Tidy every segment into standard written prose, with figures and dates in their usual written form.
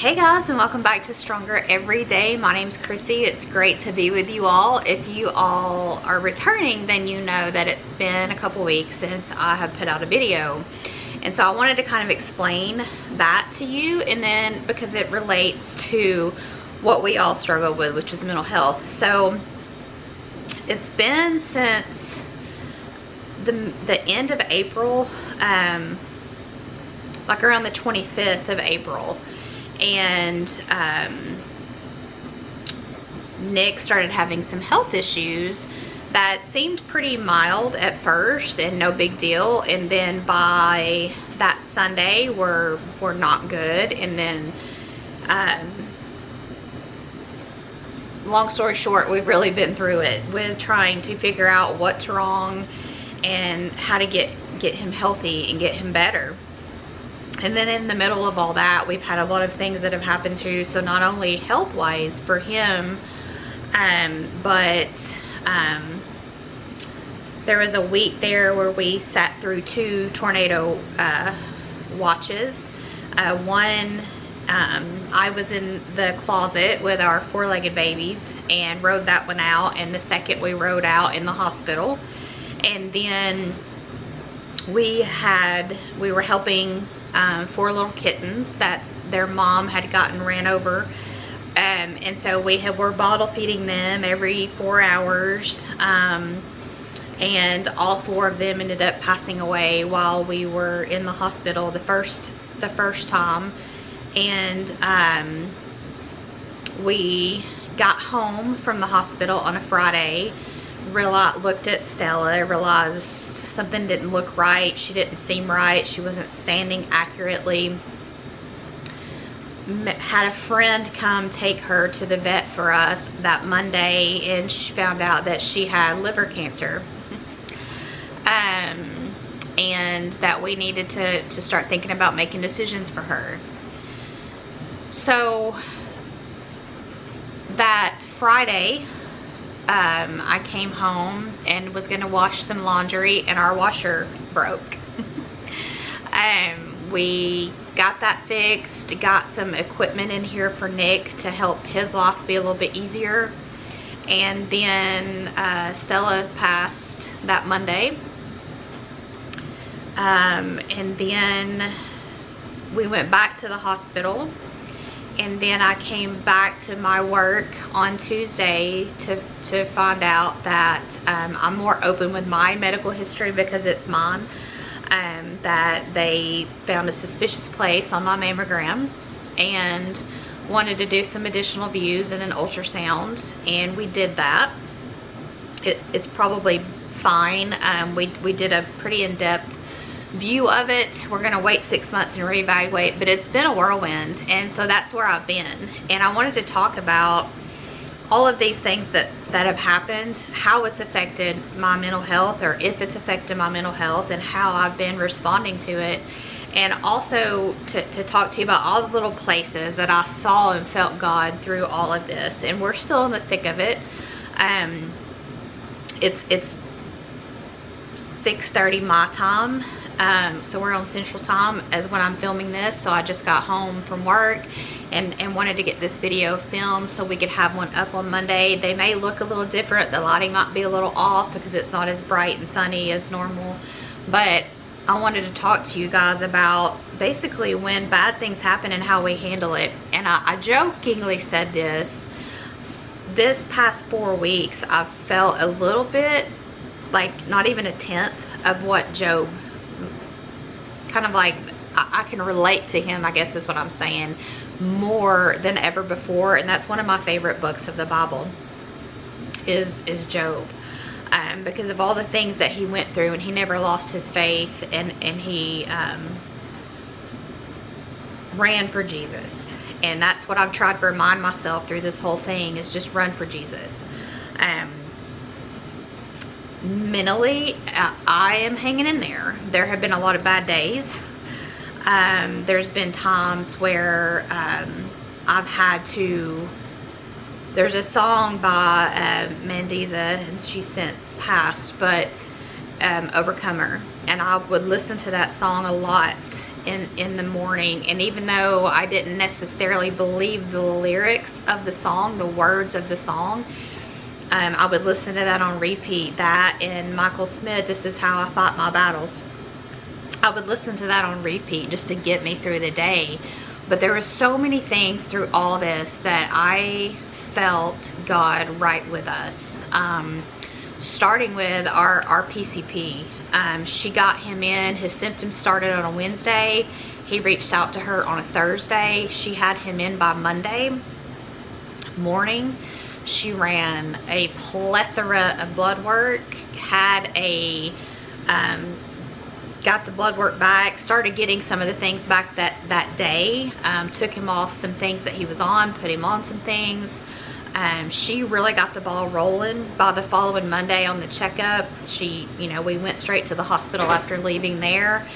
Hey guys, and welcome back to Stronger Every Day. My name's Chrissy. It's great to be with you all. If you all are returning, then you know that it's been a couple weeks since I have put out a video. And so I wanted to kind of explain that to you, and then because it relates to what we all struggle with, which is mental health. So it's been since the end of April, like around the 25th of April. And Nick started having some health issues that seemed pretty mild at first and no big deal, and then by that Sunday were not good. And then long story short, we've really been through it with trying to figure out what's wrong and how to get him healthy and get him better. And then in the middle of all that, we've had a lot of things that have happened too. So not only health-wise for him, but there was a week there where we sat through 2 tornado watches. One, I was in the closet with our 4-legged babies and rode that one out. And the second we rode out in the hospital. And then we were helping 4 little kittens that their mom had gotten ran over, and so we're bottle feeding them every 4 hours, and all 4 of them ended up passing away while we were in the hospital the first time. And we got home from the hospital on a Friday, looked at Stella, realized something didn't look right. She didn't seem right. She wasn't standing accurately. Had a friend come take her to the vet for us that Monday, and she found out that she had liver cancer. And that we needed to start thinking about making decisions for her. So that Friday, I came home and was gonna wash some laundry, and our washer broke. We got that fixed, got some equipment in here for Nick to help his life be a little bit easier. And then Stella passed that Monday. And then we went back to the hospital. And then I came back to my work on Tuesday to find out that I'm more open with my medical history because it's mine. That they found a suspicious place on my mammogram and wanted to do some additional views and an ultrasound, and we did that. It's probably fine. We did a pretty in-depth view of it. We're gonna wait 6 months and reevaluate, but it's been a whirlwind, and so that's where I've been. And I wanted to talk about all of these things that have happened, how it's affected my mental health, or if it's affected my mental health, and how I've been responding to it. And also to talk to you about all the little places that I saw and felt God through all of this. And we're still in the thick of it. It's 6:30 my time. So we're on Central Time as when I'm filming this. So I just got home from work and wanted to get this video filmed so we could have one up on Monday. They may look a little different. The lighting might be a little off because it's not as bright and sunny as normal. But I wanted to talk to you guys about basically when bad things happen and how we handle it. And I jokingly said this past 4 weeks, I've felt a little bit like not even a tenth of what Job, kind of like I can relate to him, I guess is what I'm saying, more than ever before. And that's one of my favorite books of the Bible is Job, because of all the things that he went through, and he never lost his faith, and he ran for Jesus. And that's what I've tried to remind myself through this whole thing, is just run for Jesus. Mentally, I am hanging in there. There have been a lot of bad days. There's been times where I've had to, there's a song by Mandiza, and she's since passed, but Overcomer. I would listen to that song a lot in the morning. And even though I didn't necessarily believe the lyrics of the song, the words of the song, I would listen to that on repeat. That and Michael Smith, This Is How I Fight My Battles. I would listen to that on repeat just to get me through the day. But there were so many things through all this that I felt God right with us. Starting with our PCP. She got him in. His symptoms started on a Wednesday. He reached out to her on a Thursday. She had him in by Monday morning. She ran a plethora of blood work, had a got the blood work back, started getting some of the things back that day, took him off some things that he was on, put him on some things. She really got the ball rolling by the following Monday on the checkup. She, you know, we went straight to the hospital after leaving there,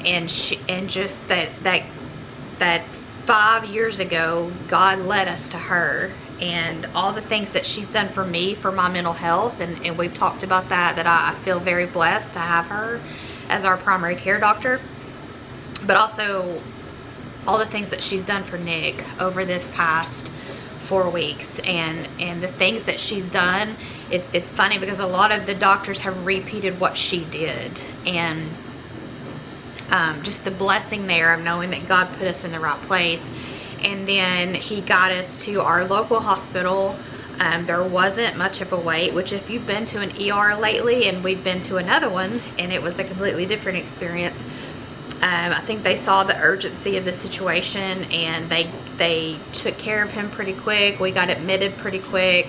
and just that 5 years ago, God led us to her, and all the things that she's done for me for my mental health, and we've talked about that I feel very blessed to have her as our primary care doctor, but also all the things that she's done for Nick over this past 4 weeks, and the things that she's done. It's funny because a lot of the doctors have repeated what she did, and just the blessing there of knowing that God put us in the right place. And then he got us to our local hospital. There wasn't much of a wait, which if you've been to an ER lately, and we've been to another one and it was a completely different experience, I think they saw the urgency of the situation, and they took care of him pretty quick. We got admitted pretty quick.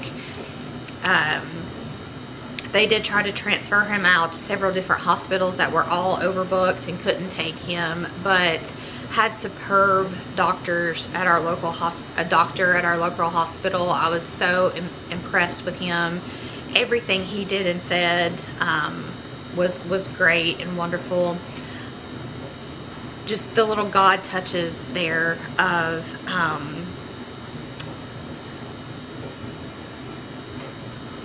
They did try to transfer him out to several different hospitals that were all overbooked and couldn't take him, but had superb doctors at our local a doctor at our local hospital. I was so impressed with him. Everything he did and said was great and wonderful. Just the little God touches there of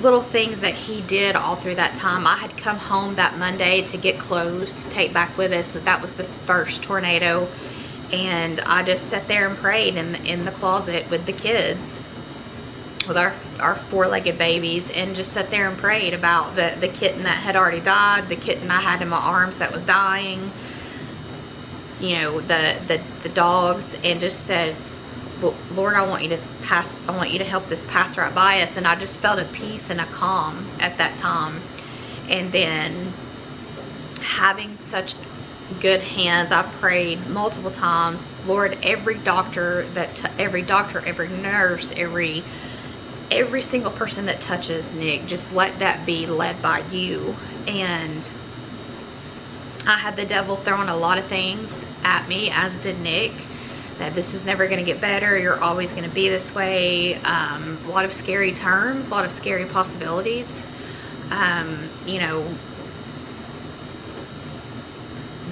little things that he did all through that time. I had come home that Monday to get clothes to take back with us. So that was the first tornado, and I just sat there and prayed in the closet with the kids, with our four-legged babies, and just sat there and prayed about the kitten that had already died, the kitten I had in my arms that was dying, you know, the dogs, and just said, Lord, I want you to help this pass right by us. And I just felt a peace and a calm at that time. And then having such good hands, I prayed multiple times, Lord, every doctor, every nurse, every single person that touches Nick, just let that be led by you. And I had the devil throwing a lot of things at me, as did Nick, that this is never going to get better, you're always going to be this way. A lot of scary terms, a lot of scary possibilities. You know,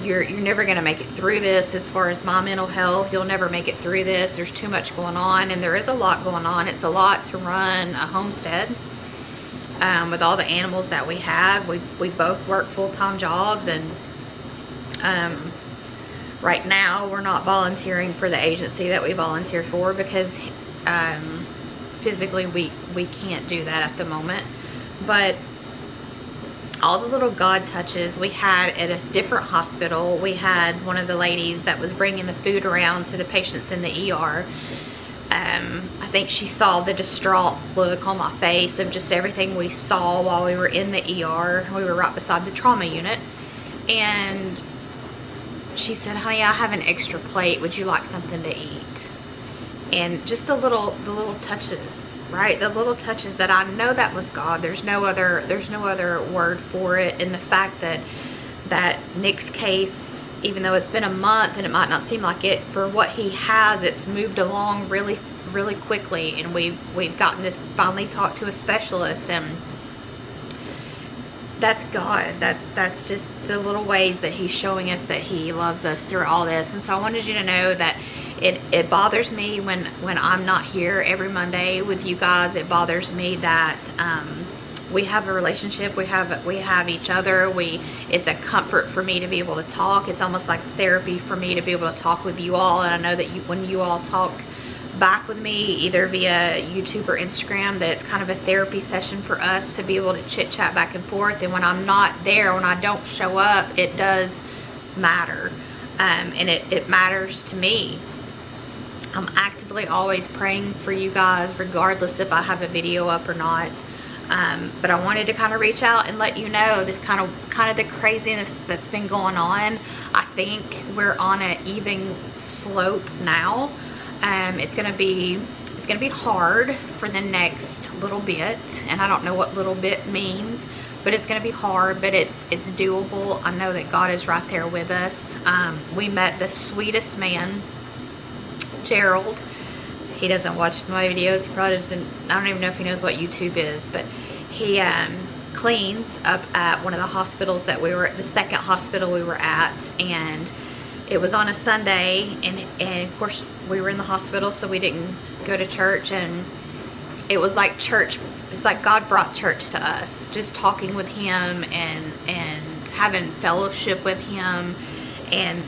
you're never going to make it through this. As far as my mental health, you'll never make it through this. There's too much going on, and there is a lot going on. It's a lot to run a homestead with all the animals that we have. We both work full-time jobs, and right now we're not volunteering for the agency that we volunteer for because physically we can't do that at the moment. But all the little God touches we had at a different hospital. We had one of the ladies that was bringing the food around to the patients in the ER. I think she saw the distraught look on my face of just everything we saw while we were in the ER. We were right beside the trauma unit, and she said, honey, I have an extra plate. Would you like something to eat? And just the little touches, right? The little touches that I know that was God. There's no other word for it. And the fact that Nick's case, even though it's been a month and it might not seem like it, for what he has, it's moved along really, really quickly. And we've gotten to finally talk to a specialist, and that's God. That's just the little ways that he's showing us that he loves us through all this. And so I wanted you to know that it bothers me when I'm not here every Monday with you guys. It bothers me that we have a relationship. We have each other. It's a comfort for me to be able to talk. It's almost like therapy for me to be able to talk with you all. And I know that when you all talk back with me, either via YouTube or Instagram, that it's kind of a therapy session for us to be able to chit chat back and forth. And when I'm not there, when I don't show up, it does matter. And it matters to me. I'm actively always praying for you guys, regardless if I have a video up or not. But I wanted to kind of reach out and let you know this kind of the craziness that's been going on. I think we're on an even slope now. It's gonna be hard for the next little bit, and I don't know what little bit means, but it's gonna be hard, but it's doable. I know that God is right there with us. We met the sweetest man, Gerald. He doesn't watch my videos. He probably doesn't. I don't even know if he knows what YouTube is, but he cleans up at one of the hospitals that we were at, the second hospital we were at, and it was on a Sunday, and of course we were in the hospital, so we didn't go to church, and it was like church. It's like God brought church to us, just talking with him and having fellowship with him, and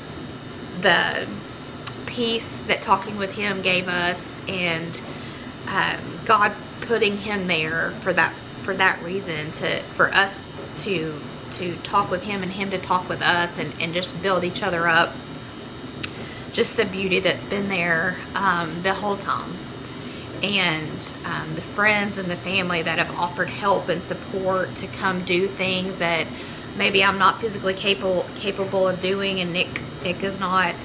the peace that talking with him gave us, and God putting him there for that reason, for us to talk with him and him to talk with us, and just build each other up. Just the beauty that's been there the whole time, and the friends and the family that have offered help and support to come do things that maybe I'm not physically capable of doing, and Nick is not.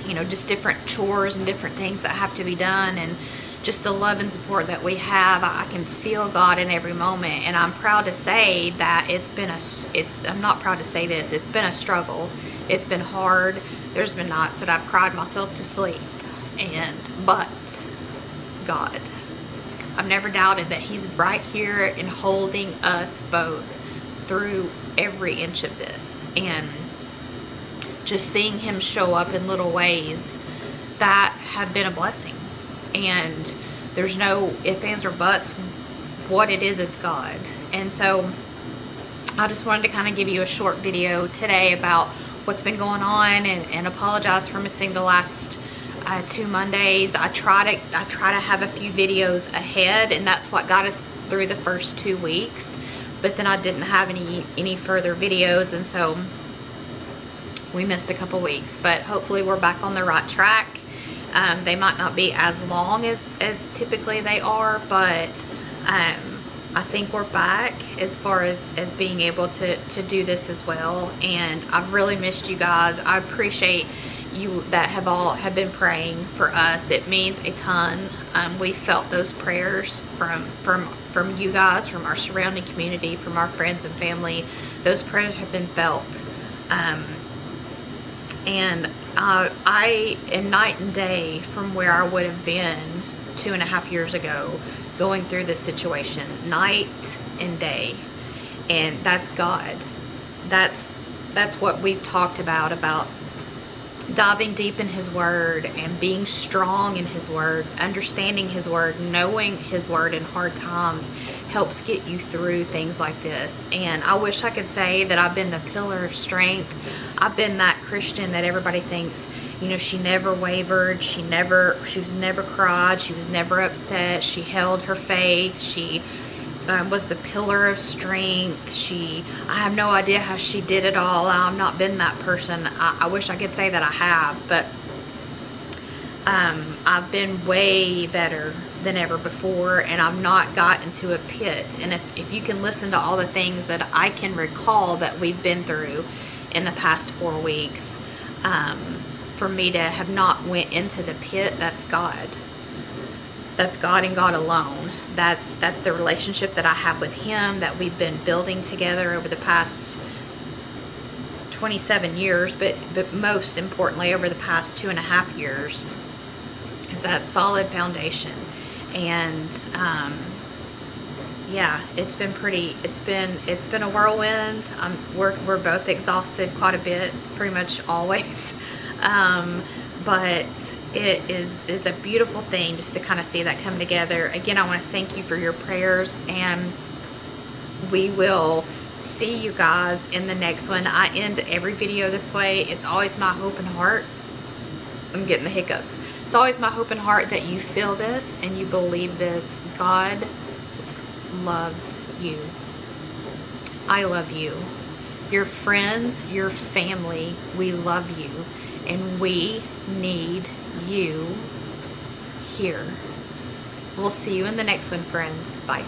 You know, just different chores and different things that have to be done, and just the love and support that we have. I can feel God in every moment, and I'm proud to say that I'm not proud to say this, it's been a struggle. It's been hard. There's been nights that I've cried myself to sleep, but God, I've never doubted that he's right here and holding us both through every inch of this, and just seeing him show up in little ways that have been a blessing. And there's no ifs, ands, or buts. What it is, it's God. And so I just wanted to kind of give you a short video today about what's been going on, and apologize for missing the last 2 Mondays. I try to have a few videos ahead, and that's what got us through the first 2 weeks. But then I didn't have any further videos, and so we missed a couple weeks. But hopefully we're back on the right track. They might not be as long as typically they are, but I think we're back as far as being able to do this as well. And I've really missed you guys. I appreciate you that have been praying for us. It means a ton. We felt those prayers from you guys, from our surrounding community, from our friends and family. Those prayers have been felt. And I am night and day from where I would have been 2.5 years ago, going through this situation, night and day. And that's God. That's what we've talked about diving deep in his word and being strong in his word, understanding his word, knowing his word in hard times helps get you through things like this. And I wish I could say that I've been the pillar of strength. I've been that Christian that everybody thinks, you know, she never wavered, she was never cried, she was never upset, she held her faith, she was the pillar of strength. I have no idea how she did it all. I've not been that person. I wish I could say that I have, but I've been way better than ever before, and I've not gotten to a pit. And if you can listen to all the things that I can recall that we've been through in the past 4 weeks, for me to have not went into the pit, that's God. That's God and God alone. That's the relationship that I have with him, that we've been building together over the past 27 years, but most importantly over the past 2.5 years, is that solid foundation. And yeah, it's been a whirlwind. We're both exhausted quite a bit, pretty much always. But it is a beautiful thing just to kind of see that come together. Again, I want to thank you for your prayers, and we will see you guys in the next one. I end every video this way. It's always my hope and heart. I'm getting the hiccups. It's always my hope and heart that you feel this and you believe this. God loves you. I love you. Your friends, your family, we love you. And we need you here. We'll see you in the next one, friends. Bye.